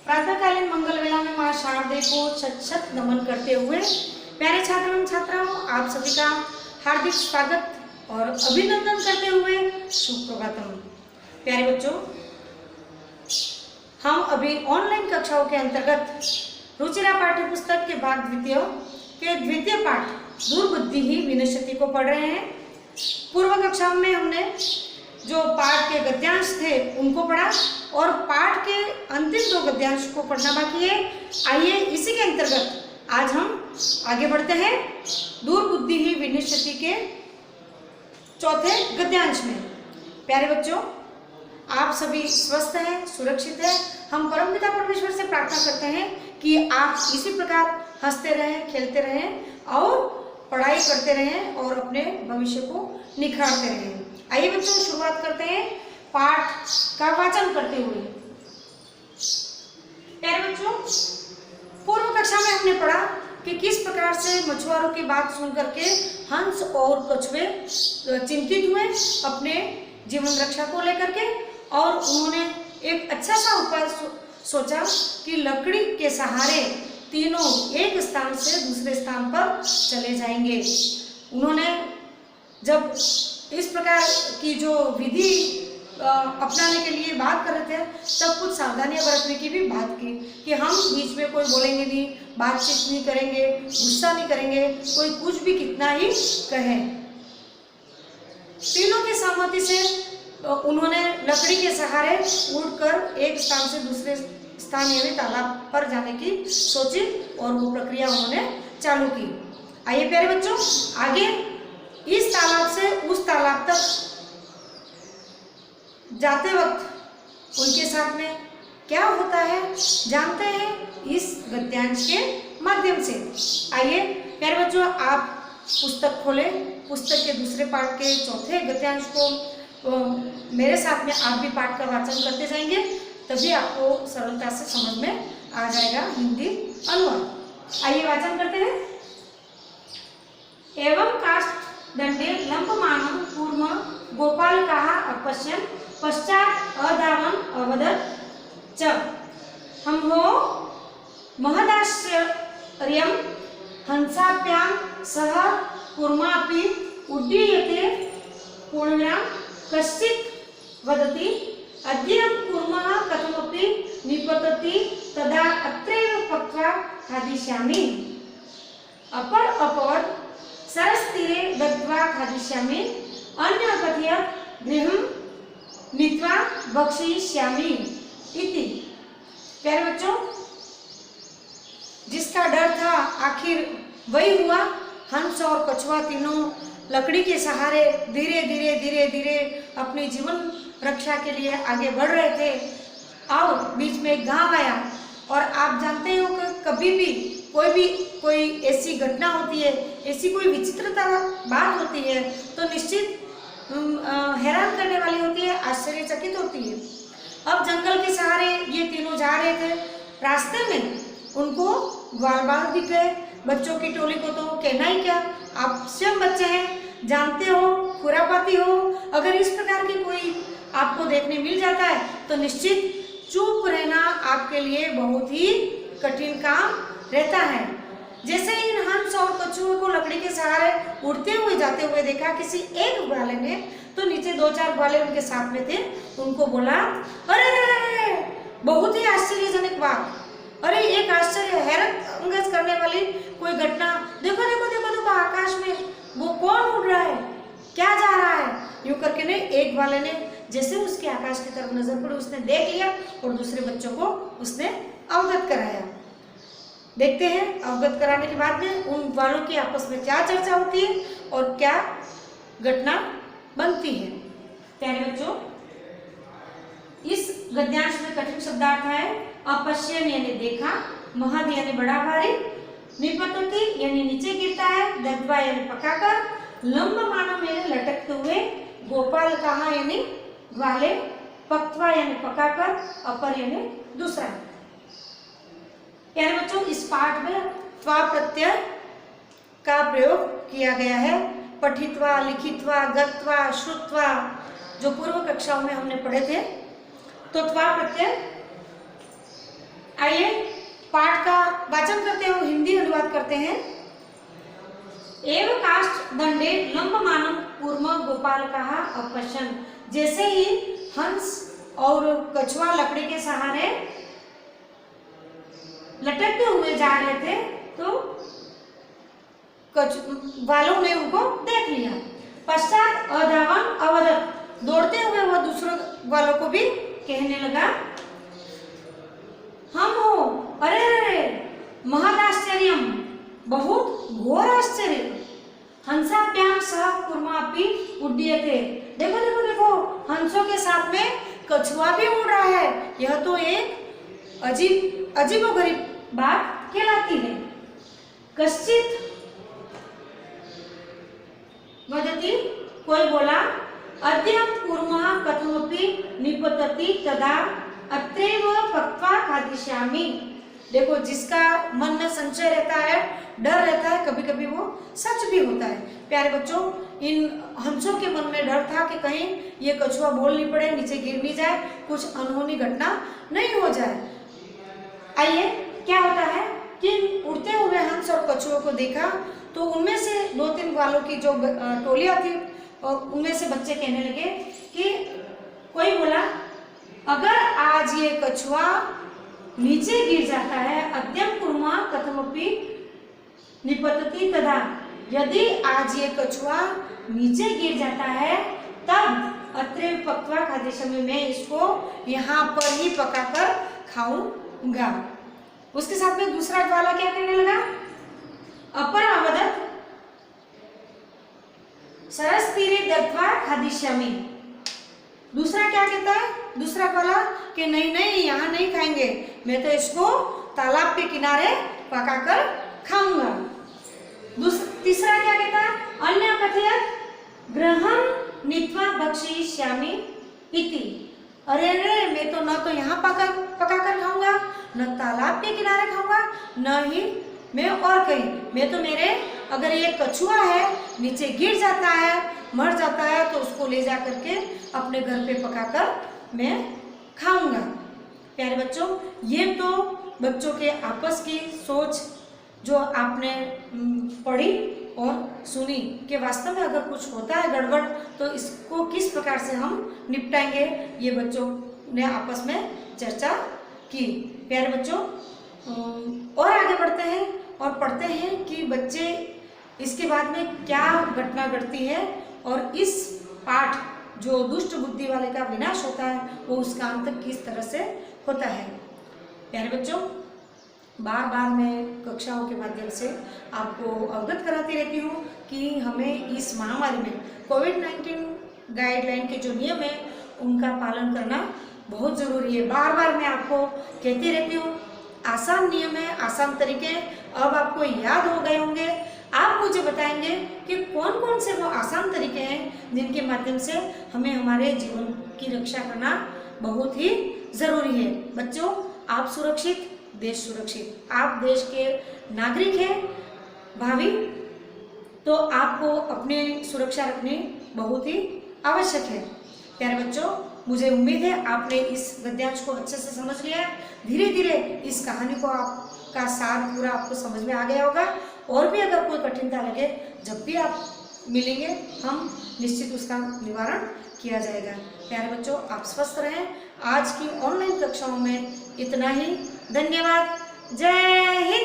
प्रातःकालीन मंगल वेला में मां शारदे को शत शत नमन करते हुए प्यारे छात्र एवं छात्राओं, आप सभी का हार्दिक स्वागत और अभिनंदन करते हुए सुप्रभातम। प्यारे बच्चों, हम अभी ऑनलाइन कक्षाओं के अंतर्गत रुचिरा पाठ्य पुस्तक के भाग द्वितीय पाठ दुर्बुद्धि ही विनश्यति को पढ़ रहे हैं। पूर्व कक्षाओं में हमने जो पाठ के गद्यांश थे उनको पढ़ा और पाठ के अंतिम दो गद्यांश को पढ़ना बाकी है। आइए इसी के अंतर्गत आज हम आगे बढ़ते हैं दुर्बुद्धि ही विनश्यति के चौथे गद्यांश में। प्यारे बच्चों, आप सभी स्वस्थ हैं, सुरक्षित हैं। हम परमपिता परमेश्वर से प्रार्थना करते हैं कि आप इसी प्रकार हंसते रहें, खेलते रहें और पढ़ाई करते रहें और अपने भविष्य को निखारते रहें। आइए बच्चों, शुरुआत करते हैं पाठ का वाचन करते हुए। प्यारे बच्चों, पूर्व कक्षा में हमने पढ़ा कि किस प्रकार से मछुआरों की बात सुन करके हंस और कछुए चिंतित हुए अपने जीवन रक्षा को लेकर के, और उन्होंने एक अच्छा सा उपाय सोचा कि लकड़ी के सहारे तीनों एक स्थान से दूसरे स्थान पर चले जाएंगे। उन्होंने जब इस प्रकार की जो विधि अपनाने के लिए बात कर रहे थे तब कुछ सावधानियां बरतने की भी बात की कि हम बीच में कोई बोलेंगे नहीं, बातचीत नहीं करेंगे, गुस्सा नहीं करेंगे, कोई कुछ भी कितना ही कहे। तीनों की सहमति से उन्होंने लकड़ी के सहारे उड़कर एक स्थान से दूसरे स्थान यानी तालाब पर जाने की सोची और वो प्रक्रिया उन्होंने चालू की। आइए प्यारे बच्चों, आगे इस तालाब से उस तालाब तक जाते वक्त उनके साथ में क्या होता है जानते हैं इस गद्यांश के माध्यम से। आइए प्यारे बच्चों, आप पुस्तक खोलें, पुस्तक के दूसरे पाठ के चौथे गद्यांश को मेरे साथ में आप भी पाठ का वाचन करते जाएंगे, तभी आपको सरलता से समझ में आ जाएगा हिंदी अनुवाद। आइए वाचन करते हैं। एवं काष्ठ दंडे लंबमानं पूर्व गोपालकाः अपश्यन् पश्चात् अधावन् अवदत् च हंहो महदाश्चर्यं हंसाभ्यां सह कूर्मापि उड्डीयते पूर्णविराम कश्चित् वदति अद्य कूर्मः कथमपि निपतति तदा अत्रैव पक्वा खादिष्यामि अपर अपवद सरस्तीरे दत्वा खादिष्यामि अन्य कथय गृहं नीत्वा भक्षयिष्यामि इति। प्यारे बच्चों, जिसका डर था आखिर वही हुआ। हंस और कछुआ तीनों लकड़ी के सहारे धीरे धीरे अपनी जीवन रक्षा के लिए आगे बढ़ रहे थे और बीच में गांव आया। और आप जानते हो कि कभी भी कोई ऐसी घटना होती है, ऐसी कोई विचित्रता बात होती है तो निश्चित हैरान करने वाली होती है, आश्चर्यचकित होती है। अब जंगल के सहारे ये तीनों जा रहे थे, रास्ते में उनको ग्वाल दिख गए। बच्चों की टोली को तो कहना ही क्या, आप स्वयं बच्चे हैं, जानते हो, खुरापाती हो। अगर इस प्रकार की कोई आपको देखने मिल जाता है तो निश्चित चुप रहना आपके लिए बहुत ही कठिन काम रहता है। जैसे इन हंस और कछुओं को लकड़ी के सहारे उड़ते हुए जाते हुए देखा किसी एक ग्वाले ने, तो नीचे दो चार ग्वाले उनके साथ में थे, उनको बोला अरे बहुत ही आश्चर्यजनक बात, अरे एक आश्चर्य हैरत अंगज करने वाली कोई घटना, देखो देखो देखो देखो आकाश में वो कौन उड़ रहा है, क्या जा रहा है। यूं करके ने एक ग्वाले ने जैसे उसके आकाश की तरफ नजर पड़ी, उसने देख लिया और दूसरे बच्चों को उसने अवगत कराया। देखते हैं अवगत कराने के बाद में उन ग्वालों की आपस में क्या चर्चा होती है और क्या घटना बनती है। प्यारे बच्चों, इस गद्यांश में कठिन शब्दार्थ है अपश्यन यानी देखा, महद यानी बड़ा भारी, निपतति यानी नीचे गिरता है, दत्वा यानी पकाकर, लंबमानं यानी लटकते हुए, गोपालकाः यानी ग्वाले, पक्वा यानी पकाकर, अपर यानी दूसरा। प्यारे बच्चों, इस पाठ में त्वा प्रत्यय का प्रयोग किया गया है। पठित्वा, लिखित्वा, गत्वा, श्रुत्वा जो पूर्व कक्षाओं में हमने पढ़े थे, तो त्वा प्रत्यय आइए पाठ का वाचन करते हैं और हिंदी अनुवाद करते हैं। एव काष्ठ दंडे लंब मानव कूर्म गोपाल कहा अपशन। जैसे ही हंस और कछुआ लकड़ी के सहारे लटकते हुए जा रहे थे तो बालों ने उनको देख लिया। पश्चात अधावन अवदत, दौड़ते हुए वह दूसरों वालों को भी कहने लगा, हम हो, अरे अरे महदाश्चर्यम, बहुत घोर आश्चर्य। हंसाभ्याम सह कुर्मापि उड्डीयते। देखो देखो देखो, हंसों के साथ में कछुआ भी उड़ रहा है। यह तो एक अजीबोगरीब बात कहलाती है। कश्चित वदति, कोई बोला, अद्य कुर्मः कथमपि निपतति तदा अत्रैव पक्त्वा खादिष्यामि। देखो, जिसका मन में संशय रहता है, डर रहता है, कभी कभी वो सच भी होता है। प्यारे बच्चों, इन हंसों के मन में डर था कि कहीं ये कछुआ बोल नहीं पड़े, नीचे गिर नहीं जाए, कुछ अनहोनी घटना नहीं हो जाए। आइए, क्या होता है कि उड़ते हुए हंस और कछुओं को देखा तो उनमें से 2-3 वालों की जो टोलियां थी और उनमें से बच्चे कहने लगे कि कोई बोला, अगर आज ये कछुआ नीचे गिर जाता है, अद्यम कुर्मा कथमपि निपतति तदा, यदि आज ये कछुआ नीचे गिर जाता है तब अत्रैव पक्त्वा खादिष्यामि, मैं इसको यहाँ पर ही पकाकर खाऊंगा। उसके साथ में दूसरा वाला क्या कहने लगा, अपर अवदत सरस तीरे दत्वा खादिष्यामि। दूसरा क्या कहता है, दूसरा वाला कि नहीं नहीं, यहाँ नहीं खाएंगे, मैं तो इसको तालाब के किनारे पकाकर खाऊंगा। तीसरा क्या कहता है, अन्य कथयत गृहं नीत्वा भक्षयिष्यामि इति। अरे अरे, मैं तो न तो यहाँ पकाकर खाऊंगा, न तालाब के किनारे खाऊंगा, न ही मैं और कहीं। मैं तो मेरे, अगर ये कछुआ है नीचे गिर जाता है, मर जाता है, तो उसको ले जा करके अपने घर पे पकाकर मैं खाऊंगा। प्यारे बच्चों, ये तो बच्चों के आपस की सोच जो आपने पढ़ी और सुनी कि वास्तव में अगर कुछ होता है गड़बड़ तो इसको किस प्रकार से हम निपटाएंगे, ये बच्चों ने आपस में चर्चा की। प्यारे बच्चों, और आगे बढ़ते हैं और पढ़ते हैं कि बच्चे इसके बाद में क्या घटना घटती है और इस पाठ जो दुष्ट बुद्धि वाले का विनाश होता है वो उसका अंत किस तरह से होता है। प्यारे बच्चों, बार बार मैं कक्षाओं के माध्यम से आपको अवगत कराती रहती हूँ कि हमें इस महामारी में कोविड-19 गाइडलाइन के जो नियम है उनका पालन करना बहुत ज़रूरी है। बार बार मैं आपको कहती रहती हूँ, आसान नियम है, आसान तरीके अब आपको याद हो गए होंगे। आप मुझे बताएंगे कि कौन कौन से वो आसान तरीके हैं जिनके माध्यम से हमें हमारे जीवन की रक्षा करना बहुत ही ज़रूरी है। बच्चों, आप सुरक्षित, देश सुरक्षित। आप देश के नागरिक हैं भावी, तो आपको अपनी सुरक्षा रखनी बहुत ही आवश्यक है। प्यारे बच्चों, मुझे उम्मीद है आपने इस गद्यांश को अच्छे से समझ लिया है। धीरे धीरे इस कहानी को आपका सार पूरा आपको समझ में आ गया होगा। और भी अगर कोई कठिनता लगे, जब भी आप मिलेंगे हम निश्चित उसका निवारण किया जाएगा। प्यारे बच्चों, आप स्वस्थ रहें। आज की ऑनलाइन कक्षाओं में इतना ही। धन्यवाद। जय हिंद।